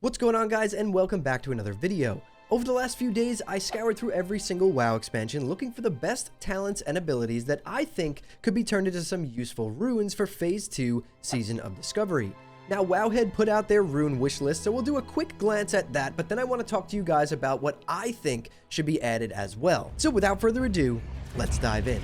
What's going on, guys, and welcome back to another video. Over the last few days, I scoured through every single WoW expansion looking for the best talents and abilities that I think could be turned into some useful runes for Phase 2 Season of Discovery. Now, Wowhead put out their rune wish list, so we'll do a quick glance at that, but then I want to talk to you guys about what I think should be added as well. So without further ado, let's dive in.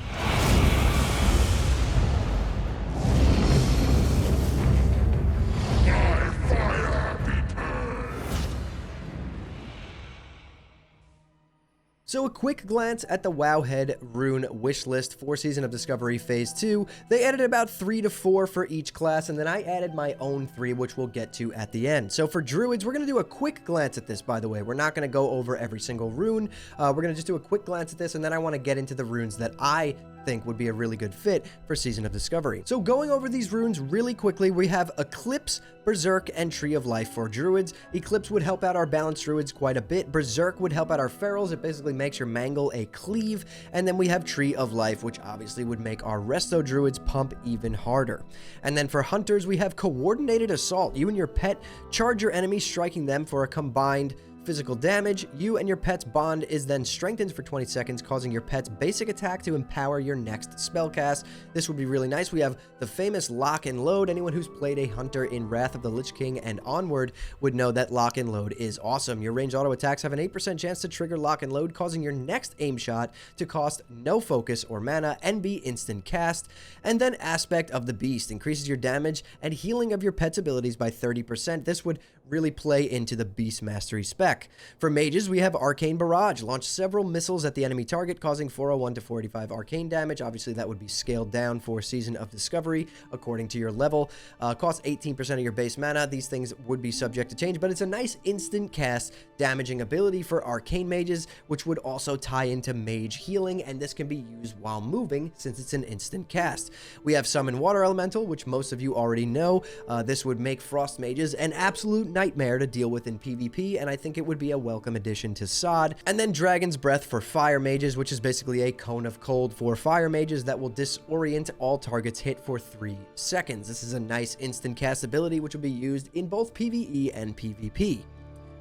So a quick glance at the Wowhead rune wish list for Season of Discovery Phase 2. They added about 3 to 4 for each class, and then I added my own 3, which we'll get to at the end. So for Druids, we're going to do a quick glance at this, by the way. We're not going to go over every single rune. We're going to just do a quick glance at this, and then I want to get into the runes that I think would be a really good fit for Season of Discovery. So going over these runes really quickly, we have Eclipse, Berserk, and Tree of Life for Druids. Eclipse would help out our balanced Druids quite a bit. Berserk would help out our Ferals. It basically makes your Mangle a cleave. And then we have Tree of Life, which obviously would make our Resto Druids pump even harder. And then for Hunters, we have Coordinated Assault. You and your pet charge your enemy, striking them for a combined physical damage. You and your pet's bond is then strengthened for 20 seconds, causing your pet's basic attack to empower your next spell cast. This would be really nice. We have the famous Lock and Load. Anyone who's played a hunter in Wrath of the Lich King and onward would know that Lock and Load is awesome. Your ranged auto attacks have an 8% chance to trigger Lock and Load, causing your next aim shot to cost no focus or mana and be instant cast. And then Aspect of the Beast increases your damage and healing of your pet's abilities by 30%. This would really play into the Beast Mastery spec. For mages, we have Arcane Barrage. Launch several missiles at the enemy target, causing 401 to 485 arcane damage. Obviously, that would be scaled down for Season of Discovery according to your level. Costs 18% of your base mana. These things would be subject to change, but it's a nice instant cast damaging ability for arcane mages, which would also tie into mage healing, and this can be used while moving since it's an instant cast. We have Summon Water Elemental, which most of you already know. This would make frost mages an absolute nightmare to deal with in PvP, and I think it would be a welcome addition to SOD. And then Dragon's Breath for fire mages, which is basically a cone of cold for fire mages that will disorient all targets hit for 3 seconds. This is a nice instant cast ability which will be used in both PvE and PvP.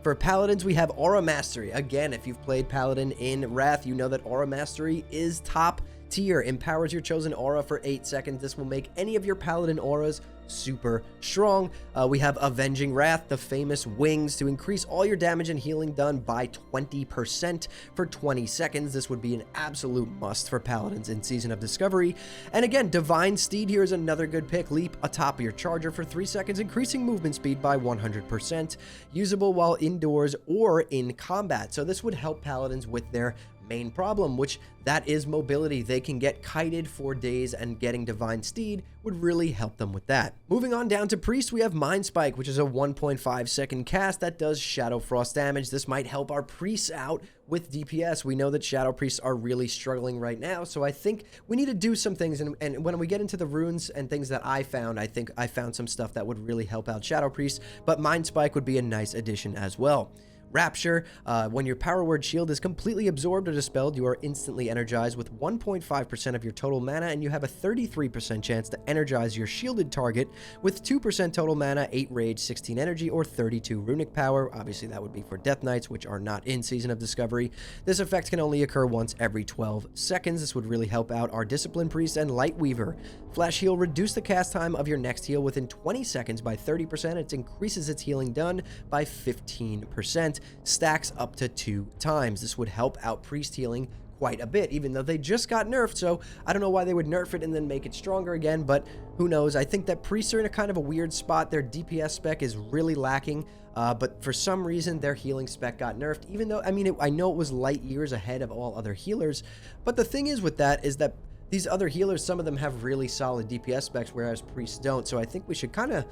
For Paladins, we have Aura Mastery. Again, if you've played Paladin in Wrath, you know that Aura Mastery is top tier. Empowers your chosen aura for 8 seconds. This will make any of your Paladin auras super strong. We have Avenging Wrath, the famous wings, to increase all your damage and healing done by 20% for 20 seconds. This would be an absolute must for Paladins in Season of Discovery. And again, Divine Steed here is another good pick. Leap atop your charger for 3 seconds, increasing movement speed by 100%. Usable while indoors or in combat. So this would help Paladins with their main problem, which that is mobility. They can get kited for days, and getting Divine Steed would really help them with that. Moving on down to Priest, we have Mind Spike, which is a 1.5 second cast that does Shadow Frost damage. This might help our priests out with DPS. We know that Shadow Priests are really struggling right now, so I think we need to do some things, and when we get into the runes and things that I found, I think I found some stuff that would really help out Shadow Priests, but Mind Spike would be a nice addition as well. Rapture, when your power word shield is completely absorbed or dispelled, you are instantly energized with 1.5% of your total mana, and you have a 33% chance to energize your shielded target with 2% total mana, 8 rage, 16 energy, or 32 runic power. Obviously, that would be for Death Knights, which are not in Season of Discovery. This effect can only occur once every 12 seconds. This would really help out our Discipline Priest and Light Weaver. Flash Heal, reduce the cast time of your next heal within 20 seconds by 30%. It increases its healing done by 15%. Stacks up to 2 times. This would help out priest healing quite a bit, even though they just got nerfed, so I don't know why they would nerf it and then make it stronger again, but who knows. I think that priests are in a kind of a weird spot. Their DPS spec is really lacking, but for some reason their healing spec got nerfed, even though, I mean, I know it was light years ahead of all other healers, but the thing is with that is that these other healers, some of them have really solid DPS specs, whereas priests don't, so I think we should kind of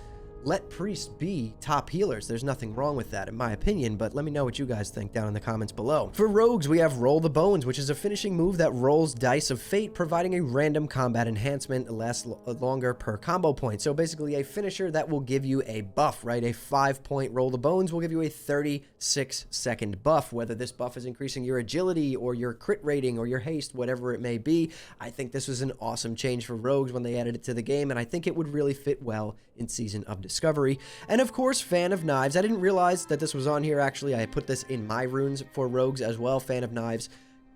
let priests be top healers. There's nothing wrong with that, in my opinion, but let me know what you guys think down in the comments below. For rogues, we have Roll the Bones, which is a finishing move that rolls dice of fate, providing a random combat enhancement. It lasts longer per combo point. So basically a finisher that will give you a buff, right? A 5-point Roll the Bones will give you a 36-second buff, whether this buff is increasing your agility or your crit rating or your haste, whatever it may be. I think this was an awesome change for rogues when they added it to the game, and I think it would really fit well in Season of Discovery. Discovery. And of course, Fan of Knives. I didn't realize that this was on here, actually. I put this in my runes for rogues as well. Fan of Knives,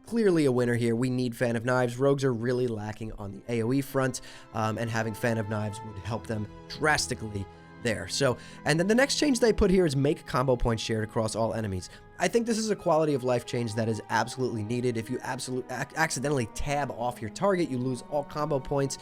clearly a winner here. We need Fan of Knives. Rogues are really lacking on the AoE front, and having Fan of Knives would help them drastically there. So, and then the next change they put here is make combo points shared across all enemies. I think this is a quality of life change that is absolutely needed. If you accidentally tab off your target, you lose all combo points.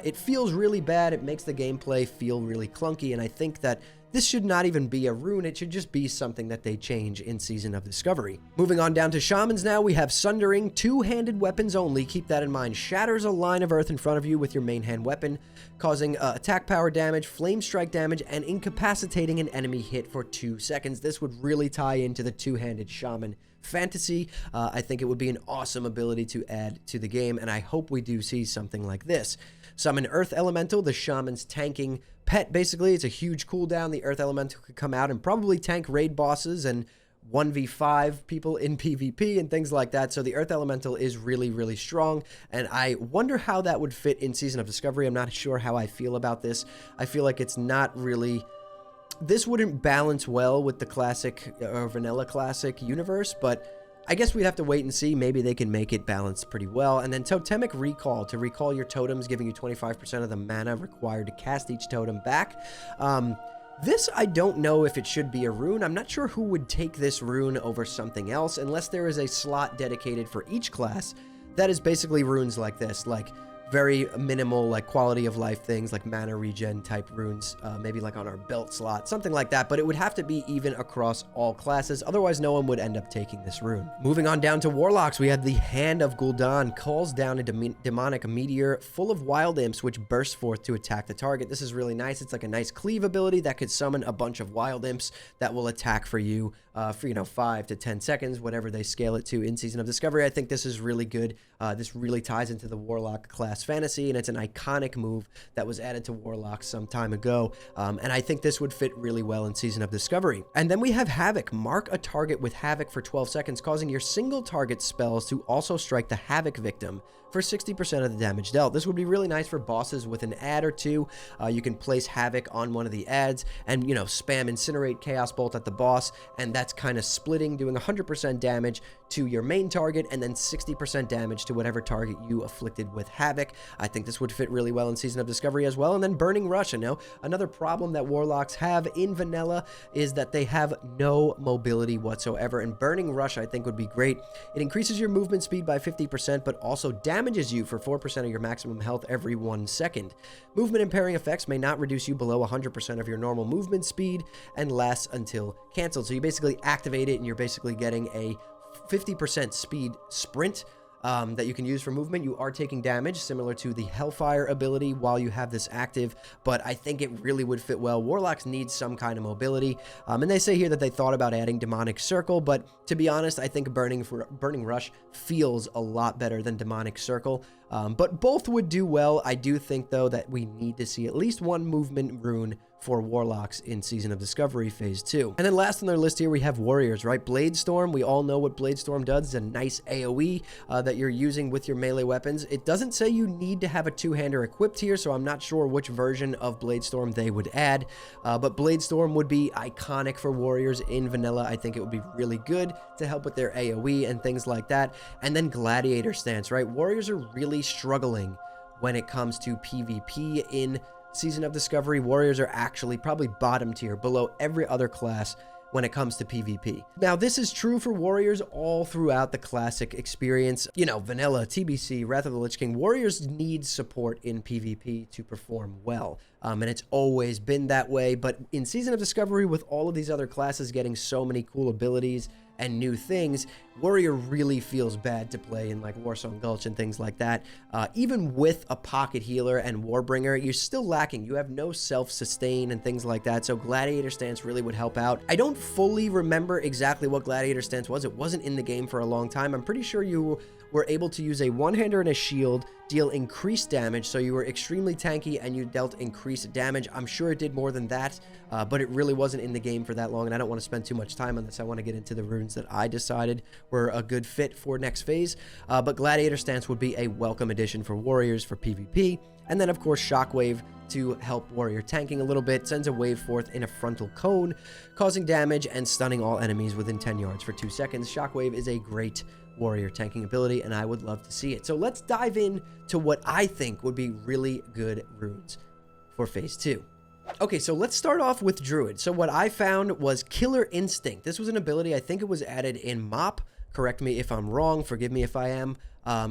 It feels really bad. It makes the gameplay feel really clunky, and I think that this should not even be a rune. It should just be something that they change in Season of Discovery. Moving on down to Shamans now, we have Sundering, two-handed weapons only. Keep that in mind. Shatters a line of earth in front of you with your main hand weapon, causing attack power damage, flame strike damage, and incapacitating an enemy hit for 2 seconds. This would really tie into the two-handed Shaman fantasy. I think it would be an awesome ability to add to the game, and I hope we do see something like this. Summon Earth Elemental, the Shaman's tanking pet, basically. It's a huge cooldown. The Earth Elemental could come out and probably tank raid bosses and 1v5 people in PvP and things like that. So the Earth Elemental is really, really strong, and I wonder how that would fit in Season of Discovery. I'm not sure how I feel about this. I feel like it's not really... This wouldn't balance well with the classic or vanilla classic universe, but I guess we'd have to wait and see. Maybe they can make it balanced pretty well. And then Totemic Recall, to recall your totems, giving you 25% of the mana required to cast each totem back. This, I don't know if it should be a rune. I'm not sure who would take this rune over something else, unless there is a slot dedicated for each class that is basically runes like this, like very minimal, like quality of life things, like mana regen type runes, maybe like on our belt slot, something like that. But it would have to be even across all classes, otherwise no one would end up taking this rune. Moving on down to Warlocks, we have the Hand of Gul'dan, calls down a demonic meteor full of wild imps which burst forth to attack the target. This is really nice. It's like a nice cleave ability that could summon a bunch of wild imps that will attack for you for, 5 to 10 seconds, whatever they scale it to in Season of Discovery. I think this is really good. This really ties into the Warlock class fantasy, and it's an iconic move that was added to Warlocks some time ago, and I think this would fit really well in Season of Discovery. And then we have Havoc. Mark a target with Havoc for 12 seconds, causing your single target spells to also strike the Havoc victim for 60% of the damage dealt. This would be really nice for bosses with an ad or two. You can place Havoc on one of the ads and, spam Incinerate Chaos Bolt at the boss, and that's kind of splitting, doing 100% damage to your main target and then 60% damage to whatever target you afflicted with Havoc. I think this would fit really well in Season of Discovery as well. And then Burning Rush. Another problem that Warlocks have in vanilla is that they have no mobility whatsoever, and Burning Rush I think would be great. It increases your movement speed by 50%, but also damages you for 4% of your maximum health every 1 second. Movement impairing effects may not reduce you below 100% of your normal movement speed and lasts until canceled. So you basically activate it and you're basically getting a 50% speed sprint that you can use for movement. You are taking damage, similar to the Hellfire ability while you have this active, but I think it really would fit well. Warlocks need some kind of mobility, and they say here that they thought about adding Demonic Circle, but to be honest, I think Burning Rush feels a lot better than Demonic Circle, but both would do well. I do think, though, that we need to see at least one movement rune for Warlocks in Season of Discovery Phase 2. And then last on their list here, we have Warriors, right? Bladestorm, we all know what Bladestorm does. It's a nice AoE that you're using with your melee weapons. It doesn't say you need to have a two-hander equipped here, so I'm not sure which version of Bladestorm they would add, but Bladestorm would be iconic for Warriors in vanilla. I think it would be really good to help with their AoE and things like that. And then Gladiator Stance, right? Warriors are really struggling when it comes to PvP in Season of Discovery. Warriors are actually probably bottom tier, below every other class when it comes to PvP. Now, this is true for Warriors all throughout the classic experience. Vanilla, TBC, Wrath of the Lich King. Warriors need support in PvP to perform well, and it's always been that way. But in Season of Discovery, with all of these other classes getting so many cool abilities and new things, Warrior really feels bad to play in like Warsong Gulch and things like that. Even with a pocket healer and Warbringer, you're still lacking. You have no self-sustain and things like that, so Gladiator Stance really would help out. I don't fully remember exactly what Gladiator Stance was. It wasn't in the game for a long time. I'm pretty sure you were able to use a one-hander and a shield deal increased damage. So you were extremely tanky and you dealt increased damage. I'm sure it did more than that, but it really wasn't in the game for that long, and I don't want to spend too much time on this. I want to get into the runes that I decided were a good fit for next phase, but Gladiator Stance would be a welcome addition for warriors for PvP. And then, of course, Shockwave to help warrior tanking a little bit, sends a wave forth in a frontal cone, causing damage and stunning all enemies within 10 yards for 2 seconds. Shockwave is a great warrior tanking ability, and I would love to see it. So let's dive in to what I think would be really good runes for Phase 2. Okay, so let's start off with Druid. So what I found was Killer Instinct. This was an ability, I think it was added in MoP. Correct me if I'm wrong, forgive me if I am.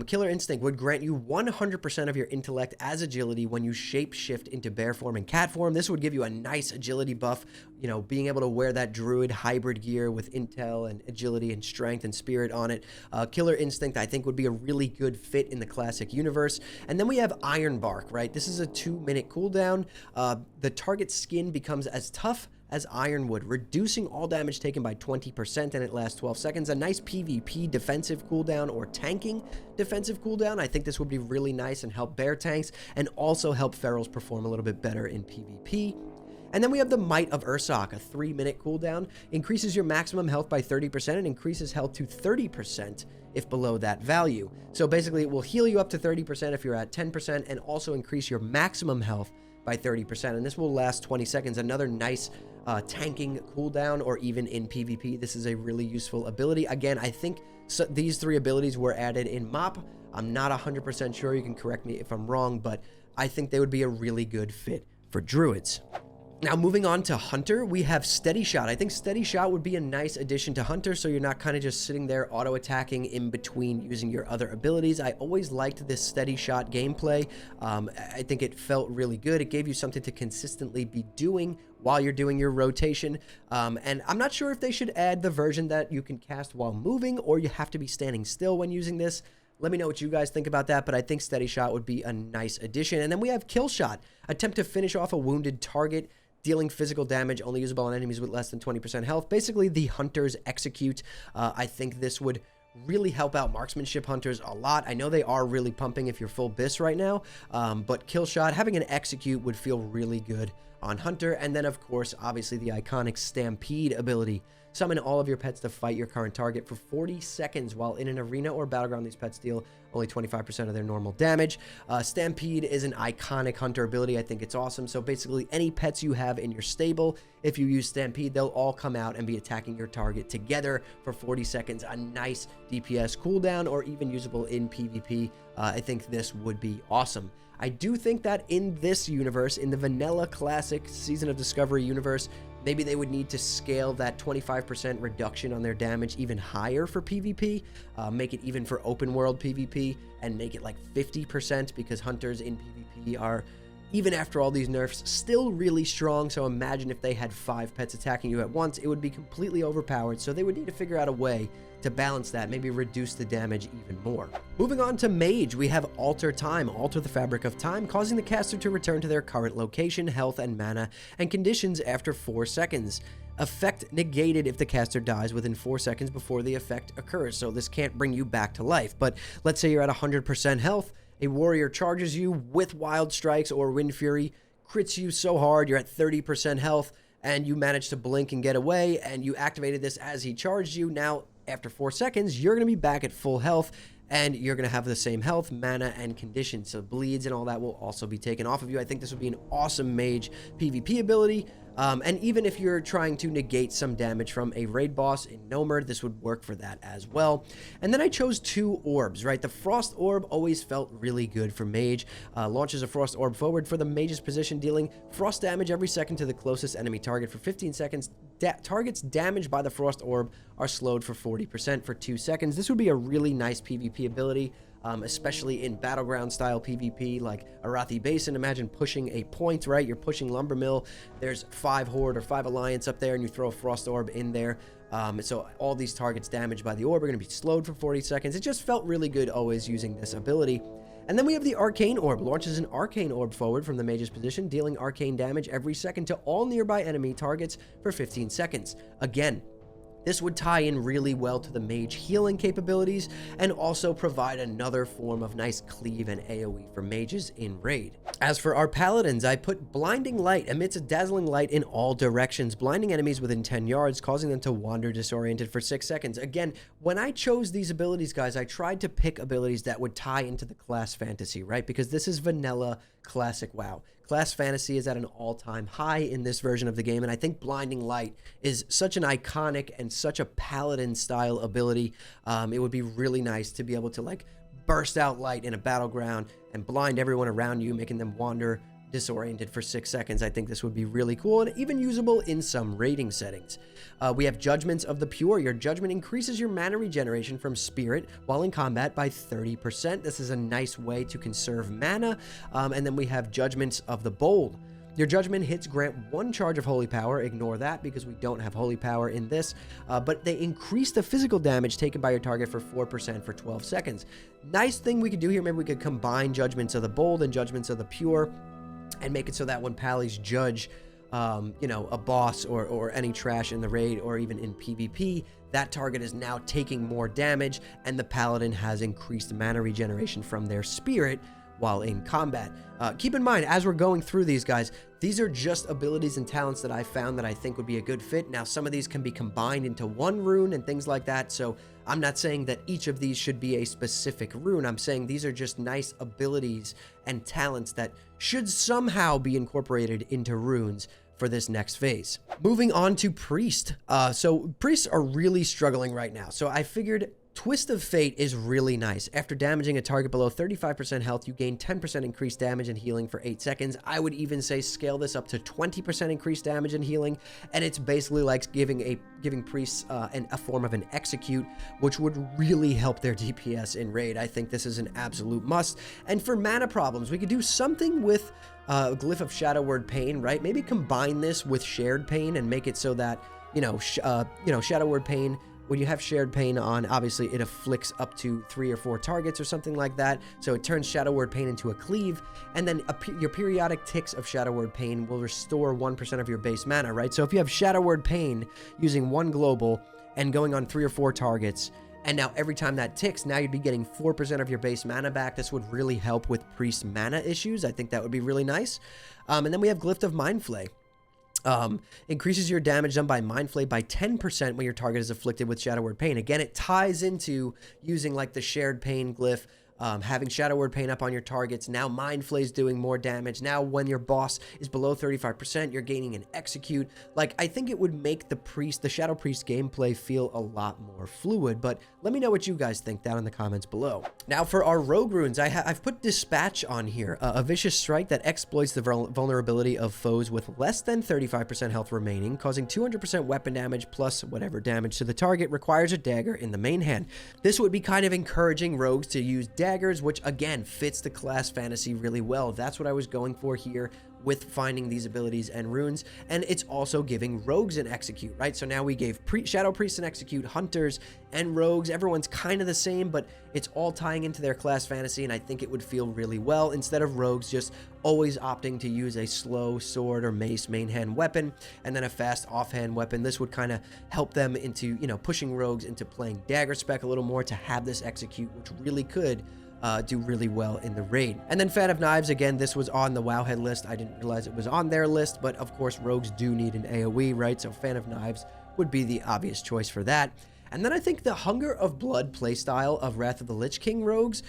Killer Instinct would grant you 100% of your intellect as agility when you shape shift into bear form and cat form. This would give you a nice agility buff, you know, being able to wear that druid hybrid gear with intel and agility and strength and spirit on it. Killer Instinct, I think, would be a really good fit in the classic universe. And then we have Iron Bark, right? This is a 2-minute cooldown. The target's skin becomes as tough as Ironwood, reducing all damage taken by 20%, and it lasts 12 seconds. A nice PvP defensive cooldown or tanking defensive cooldown. I think this would be really nice and help bear tanks, and also help ferals perform a little bit better in PvP. And then we have the Might of Ursoc, a 3-minute cooldown, increases your maximum health by 30% and increases health to 30% if below that value. So basically it will heal you up to 30% if you're at 10%, and also increase your maximum health by 30%, and this will last 20 seconds. Another nice tanking cooldown, or even in PvP, this is a really useful ability. Again, I think these 3 abilities were added in MoP. I'm not 100% sure, you can correct me if I'm wrong, but I think they would be a really good fit for druids. Now, moving on to Hunter, we have Steady Shot. I think Steady Shot would be a nice addition to Hunter, so you're not kind of just sitting there auto-attacking in between using your other abilities. I always liked this Steady Shot gameplay. I think it felt really good. It gave you something to consistently be doing while you're doing your rotation. And I'm not sure if they should add the version that you can cast while moving, or you have to be standing still when using this. Let me know what you guys think about that, but I think Steady Shot would be a nice addition. And then we have Kill Shot. Attempt to finish off a wounded target, dealing physical damage, only usable on enemies with less than 20% health. Basically, the Hunter's Execute. I think this would really help out marksmanship hunters a lot. I know they are really pumping if you're full BIS right now, but Kill Shot, having an Execute would feel really good on Hunter. And then, of course, obviously the iconic Stampede ability. Summon all of your pets to fight your current target for 40 seconds while in an arena or battleground. These pets deal only 25% of their normal damage. Stampede is an iconic Hunter ability. I think it's awesome. So basically, any pets you have in your stable, if you use Stampede, they'll all come out and be attacking your target together for 40 seconds. A nice DPS cooldown, or even usable in PvP. I think this would be awesome. I do think that in this universe, in the vanilla classic Season of Discovery universe, maybe they would need to scale that 25% reduction on their damage even higher for PvP, make it even for open world PvP, and make it like 50%, because hunters in PvP are, even after all these nerfs, still really strong. So imagine if they had 5 pets attacking you at once, it would be completely overpowered. So they would need to figure out a way to balance that, maybe reduce the damage even more. Moving on to Mage, we have Alter Time. Alter the fabric of time, causing the caster to return to their current location, health, and mana and conditions after 4 seconds. Effect negated if the caster dies within 4 seconds before the effect occurs. So this can't bring you back to life, but let's say you're at 100% health, a warrior charges you with Wild Strikes or Wind Fury, crits you so hard you're at 30% health, and you manage to blink and get away, and you activated this as he charged you. Now, after 4 seconds, you're going to be back at full health, and you're going to have the same health, mana, and conditions. So bleeds and all that will also be taken off of you. I think this would be an awesome Mage PvP ability. And even if you're trying to negate some damage from a raid boss in Nomad, this would work for that as well. And then I chose 2 orbs, right? The Frost Orb always felt really good for Mage. Launches a Frost Orb forward for the Mage's position, dealing frost damage every second to the closest enemy target for 15 seconds. Targets damaged by the Frost Orb are slowed for 40% for 2 seconds. This would be a really nice PvP ability. Especially in battleground style PvP like Arathi Basin. Imagine pushing a point, right? You're pushing Lumbermill. There's 5 Horde or 5 Alliance up there, and you throw a Frost Orb in there. So all these targets damaged by the orb are going to be slowed for 40 seconds. It just felt really good always using this ability. And then we have the Arcane Orb. Launches an Arcane Orb forward from the Mage's position, dealing arcane damage every second to all nearby enemy targets for 15 seconds. Again, This would tie in really well to the mage healing capabilities and also provide another form of nice cleave and AoE for mages in raid. As for our paladins, I put Blinding Light emits a dazzling light in all directions, blinding enemies within 10 yards, causing them to wander disoriented for 6 seconds. Again, when I chose these abilities, guys, I tried to pick abilities that would tie into the class fantasy, right? Because this is vanilla classic WoW. Class fantasy is at an all-time high in this version of the game, and I think Blinding Light is such an iconic and such a paladin-style ability. It would be really nice to be able to, like, burst out light in a battleground and blind everyone around you, making them wander disoriented for 6 seconds. I think this would be really cool and even usable in some raiding settings. We have Judgments of the Pure. Your judgment increases your mana regeneration from spirit while in combat by 30%. This is a nice way to conserve mana. And then we have Judgments of the Bold. Your judgment hits grant 1 charge of holy power. Ignore that because we don't have holy power in this. But they increase the physical damage taken by your target for 4% for 12 seconds. Nice thing we could do here. Maybe we could combine Judgments of the Bold and Judgments of the Pure and make it so that when pallies judge, you know, a boss or any trash in the raid or even in PvP, that target is now taking more damage and the paladin has increased mana regeneration from their spirit while in combat. Keep in mind, as we're going through these, guys, these are just abilities and talents that I found that I think would be a good fit. Now, some of these can be combined into one rune and things like that, so I'm not saying that each of these should be a specific rune. I'm saying these are just nice abilities and talents that should somehow be incorporated into runes for this next phase. Moving on to Priest. So Priests are really struggling right now, so I figured Twist of Fate is really nice. After damaging a target below 35% health, you gain 10% increased damage and healing for 8 seconds. I would even say scale this up to 20% increased damage and healing, and it's basically like giving priests a form of an execute, which would really help their DPS in raid. I think this is an absolute must. And for mana problems, we could do something with Glyph of Shadow Word Pain, right? Maybe combine this with Shared Pain and make it so that, Shadow Word Pain, when you have Shared Pain on, obviously it afflicts up to 3 or 4 targets or something like that. So it turns Shadow Word Pain into a cleave, and then your periodic ticks of Shadow Word Pain will restore 1% of your base mana, right? So if you have Shadow Word Pain using 1 global and going on 3 or 4 targets, and now every time that ticks, now you'd be getting 4% of your base mana back. This would really help with Priest mana issues. I think that would be really nice. And then we have Glyph of Mind Flay. Increases your damage done by Mind Flay by 10% when your target is afflicted with Shadow Word Pain. Again, it ties into using like the Shared Pain glyph, having Shadow Word Pain up on your targets. Now Mind Flay is doing more damage. Now when your boss is below 35%, you're gaining an execute. Like, I think it would make the Shadow Priest gameplay feel a lot more fluid, but let me know what you guys think down in the comments below. Now for our rogue runes, I've put Dispatch on here, a vicious strike that exploits the vulnerability of foes with less than 35% health remaining, causing 200% weapon damage plus whatever damage to the target, requires a dagger in the main hand. This would be kind of encouraging rogues to use daggers, which again fits the class fantasy really well. That's what I was going for here with finding these abilities and runes, and it's also giving rogues an execute, right? So now we gave Shadow Priests an execute, hunters and rogues. Everyone's kind of the same, but it's all tying into their class fantasy, and I think it would feel really well instead of rogues just always opting to use a slow sword or mace main hand weapon and then a fast offhand weapon. This would kind of help them into, pushing rogues into playing dagger spec a little more to have this execute, which really could do really well in the raid. And then Fan of Knives, again, this was on the Wowhead list. I didn't realize it was on their list, but of course rogues do need an AoE, right? So Fan of Knives would be the obvious choice for that. And then I think the Hunger of Blood playstyle of Wrath of the Lich King rogues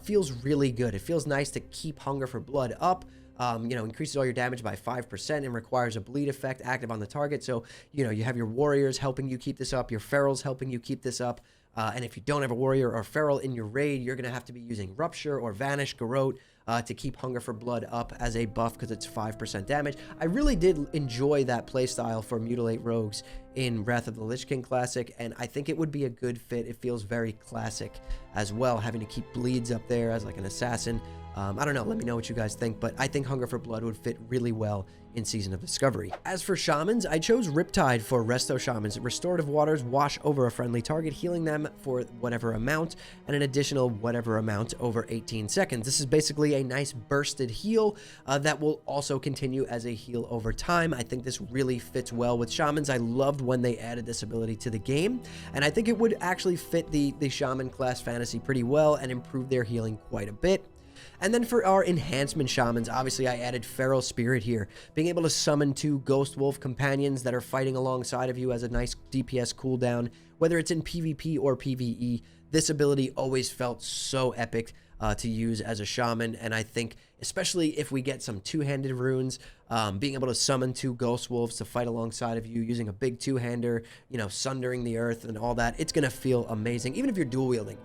feels really good. It feels nice to keep Hunger for Blood up. Increases all your damage by 5% and requires a bleed effect active on the target. So, you have your warriors helping you keep this up, your ferals helping you keep this up. And if you don't have a warrior or feral in your raid, you're going to have to be using Rupture or Vanish Garrote to keep Hunger for Blood up as a buff because it's 5% damage. I really did enjoy that playstyle for Mutilate Rogues in Wrath of the Lich King Classic, and I think it would be a good fit. It feels very classic as well, having to keep bleeds up there as like an assassin. I don't know, let me know what you guys think, but I think Hunger for Blood would fit really well in Season of Discovery. As for Shamans, I chose Riptide for Resto Shamans. Restorative Waters wash over a friendly target, healing them for whatever amount, and an additional whatever amount over 18 seconds. This is basically a nice bursted heal that will also continue as a heal over time. I think this really fits well with Shamans. I loved when they added this ability to the game, and I think it would actually fit the Shaman class fantasy pretty well and improve their healing quite a bit. And then for our enhancement shamans, obviously I added Feral Spirit here. Being able to summon 2 Ghost Wolf companions that are fighting alongside of you as a nice DPS cooldown, whether it's in PvP or PvE, this ability always felt so epic to use as a shaman. And I think, especially if we get some two-handed runes, being able to summon 2 Ghost Wolves to fight alongside of you using a big two-hander, you know, sundering the earth and all that, it's going to feel amazing, even if you're dual wielding.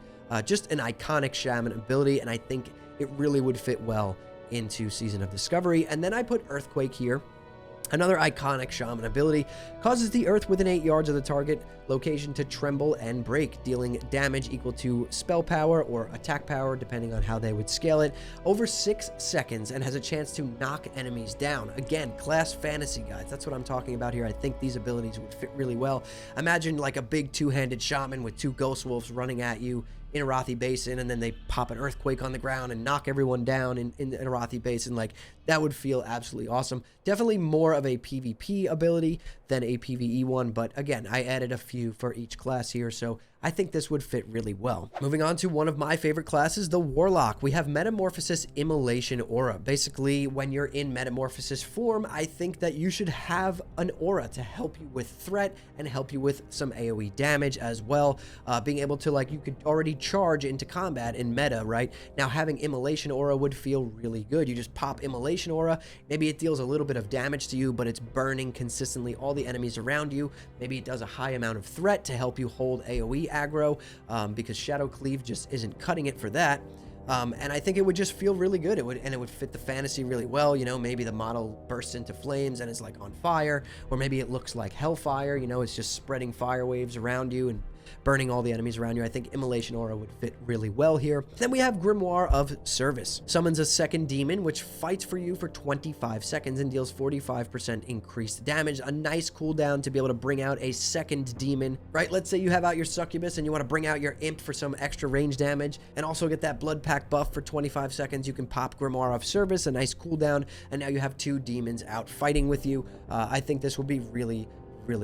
Just an iconic shaman ability, and I think it really would fit well into Season of Discovery. And then I put Earthquake here. Another iconic shaman ability, causes the earth within 8 yards of the target location to tremble and break, dealing damage equal to spell power or attack power, depending on how they would scale it, over 6 seconds, and has a chance to knock enemies down. Again, class fantasy, guys. That's what I'm talking about here. I think these abilities would fit really well. Imagine like a big two-handed shaman with 2 Ghost Wolves running at you in Arathi Basin, and then they pop an earthquake on the ground and knock everyone down in Arathi Basin. Like, that would feel absolutely awesome. Definitely more of a PvP ability than a PvE one, but again, I added a few for each class here, so I think this would fit really well. Moving on to one of my favorite classes, the Warlock. We have Metamorphosis Immolation Aura. Basically, when you're in Metamorphosis form, I think that you should have an aura to help you with threat and help you with some AoE damage as well. Being able to, like, you could already charge into combat in meta, right? Now, having Immolation Aura would feel really good. You just pop Immolation Aura. Maybe it deals a little bit of damage to you, but it's burning consistently all the enemies around you. Maybe it does a high amount of threat to help you hold AoE aggro, because Shadow Cleave just isn't cutting it for that. And I think it would just feel really good. It would fit the fantasy really well. You know, maybe the model bursts into flames and is like on fire, or maybe it looks like Hellfire. You know, it's just spreading fire waves around you and burning all the enemies around you. I think Immolation Aura would fit really well here. Then we have Grimoire of Service. Summons a second demon, which fights for you for 25 seconds and deals 45% increased damage. A nice cooldown to be able to bring out a second demon, right? Let's say you have out your Succubus and you want to bring out your Imp for some extra range damage and also get that Blood Pact buff for 25 seconds. You can pop Grimoire of Service, a nice cooldown, and now you have 2 demons out fighting with you. I think this would be really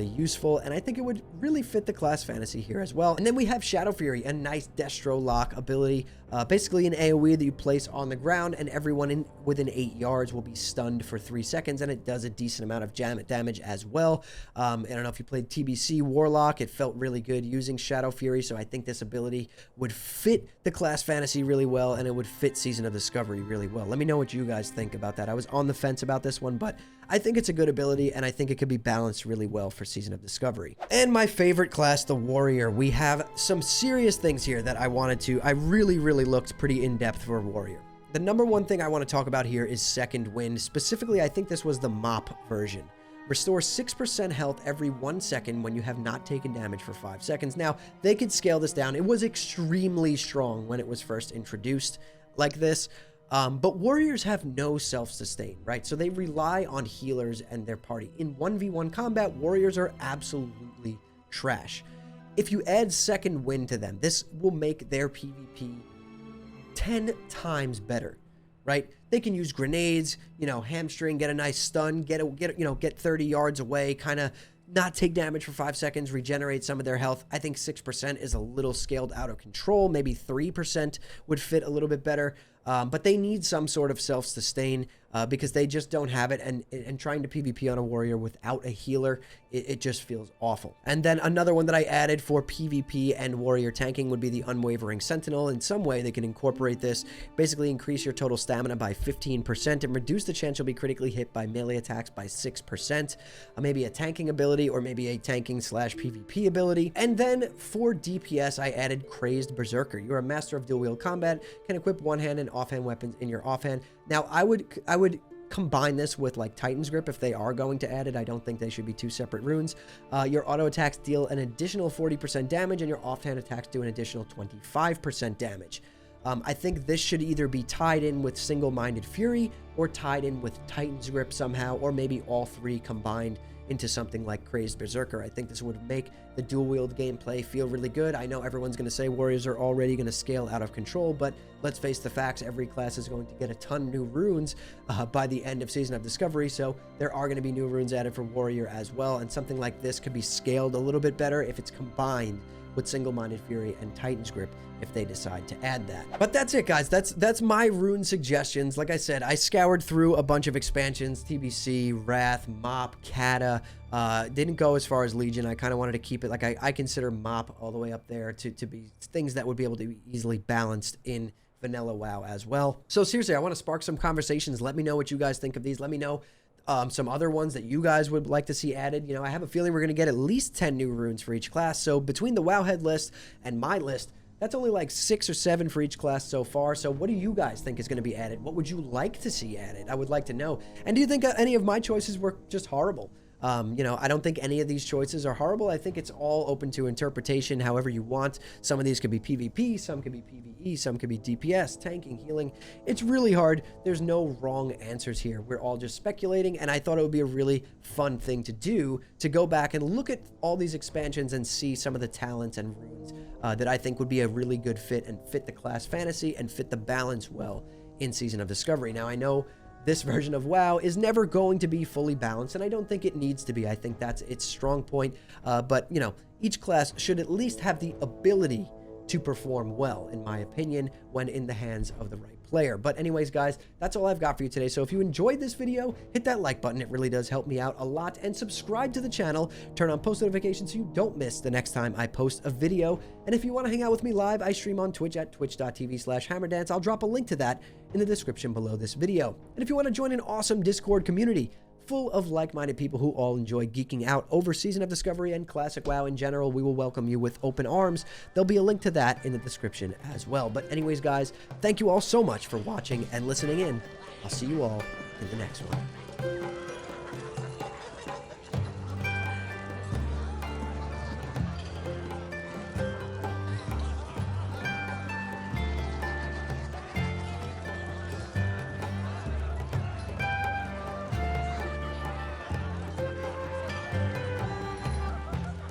useful, and I think it would really fit the class fantasy here as well. And then we have Shadow Fury, a nice Destro Lock ability, basically an AoE that you place on the ground, and everyone within 8 yards will be stunned for 3 seconds, and it does a decent amount of damage as well. I don't know if you played TBC Warlock, it felt really good using Shadow Fury, so I think this ability would fit the class fantasy really well, and it would fit Season of Discovery really well. Let me know what you guys think about that. I was on the fence about this one, but I think it's a good ability, and I think it could be balanced really well for Season of Discovery. And my favorite class, the Warrior. We have some serious things here that I really looked pretty in-depth for Warrior. The number one thing I want to talk about here is Second Wind. Specifically, I think this was the MOP version. Restore 6% health every 1 second when you have not taken damage for 5 seconds. Now, they could scale this down. It was extremely strong when it was first introduced like this. But warriors have no self-sustain, right? So they rely on healers and their party. In 1v1 combat, warriors are absolutely trash. If you add Second Wind to them, this will make their PvP 10 times better, right? They can use grenades, you know, hamstring, get a nice stun, get 30 yards away, kind of not take damage for 5 seconds, regenerate some of their health. I think 6% is a little scaled out of control. Maybe 3% would fit a little bit better. But they need some sort of self-sustain because they just don't have it. And trying to PvP on a warrior without a healer, it just feels awful. And then another one that I added for PvP and warrior tanking would be the Unwavering Sentinel. In some way, they can incorporate this, basically increase your total stamina by 15% and reduce the chance you'll be critically hit by melee attacks by 6%. Maybe a tanking ability or maybe a tanking / PvP ability. And then for DPS, I added Crazed Berserker. You're a master of dual wield combat, can equip one-hand and offhand weapons in your offhand. Now, I would combine this with like Titan's Grip if they are going to add it. I don't think they should be 2 separate runes. Your auto attacks deal an additional 40% damage, and your offhand attacks do an additional 25% damage. I think this should either be tied in with Single-Minded Fury or tied in with Titan's Grip somehow, or maybe all three combined into something like Crazed Berserker. I think this would make the dual-wield gameplay feel really good. I know everyone's going to say Warriors are already going to scale out of control, but let's face the facts. Every class is going to get a ton of new runes by the end of Season of Discovery, so there are going to be new runes added for Warrior as well, and something like this could be scaled a little bit better if it's combined with Single-Minded Fury and Titan's Grip if they decide to add that. But that's it, guys. That's my rune suggestions. Like I said, I scoured through a bunch of expansions: TBC, Wrath, Mop, Kata. Didn't go as far as Legion. I kind of wanted to keep it like I consider Mop all the way up there to be things that would be able to be easily balanced in vanilla WoW as well. So seriously, I want to spark some conversations. Let me know what you guys think of these. Let me know some other ones that you guys would like to see added. You know, I have a feeling we're going to get at least 10 new runes for each class. So between the Wowhead list and my list, that's only like 6 or 7 for each class so far. So what do you guys think is going to be added? What would you like to see added? I would like to know. And do you think any of my choices were just horrible? You know, I don't think any of these choices are horrible. I think it's all open to interpretation however you want. Some of these could be PvP, some could be PvE, some could be DPS, tanking, healing. It's really hard. There's no wrong answers here. We're all just speculating, and I thought it would be a really fun thing to do, to go back and look at all these expansions and see some of the talents and runes that I think would be a really good fit and fit the class fantasy and fit the balance well in Season of Discovery. Now, I know this version of WoW is never going to be fully balanced, and I don't think it needs to be. I think that's its strong point. But, you know, each class should at least have the ability to perform well, in my opinion, when in the hands of the right player. But anyways, guys, that's all I've got for you today. So if you enjoyed this video, hit that like button. It really does help me out a lot. And subscribe to the channel. Turn on post notifications so you don't miss the next time I post a video. And if you want to hang out with me live, I stream on Twitch at twitch.tv/hammerdance. I'll drop a link to that in the description below this video. And if you want to join an awesome Discord community full of like-minded people who all enjoy geeking out over Season of Discovery and Classic WoW in general, we will welcome you with open arms. There'll be a link to that in the description as well. But anyways, guys, thank you all so much for watching and listening in. I'll see you all in the next one.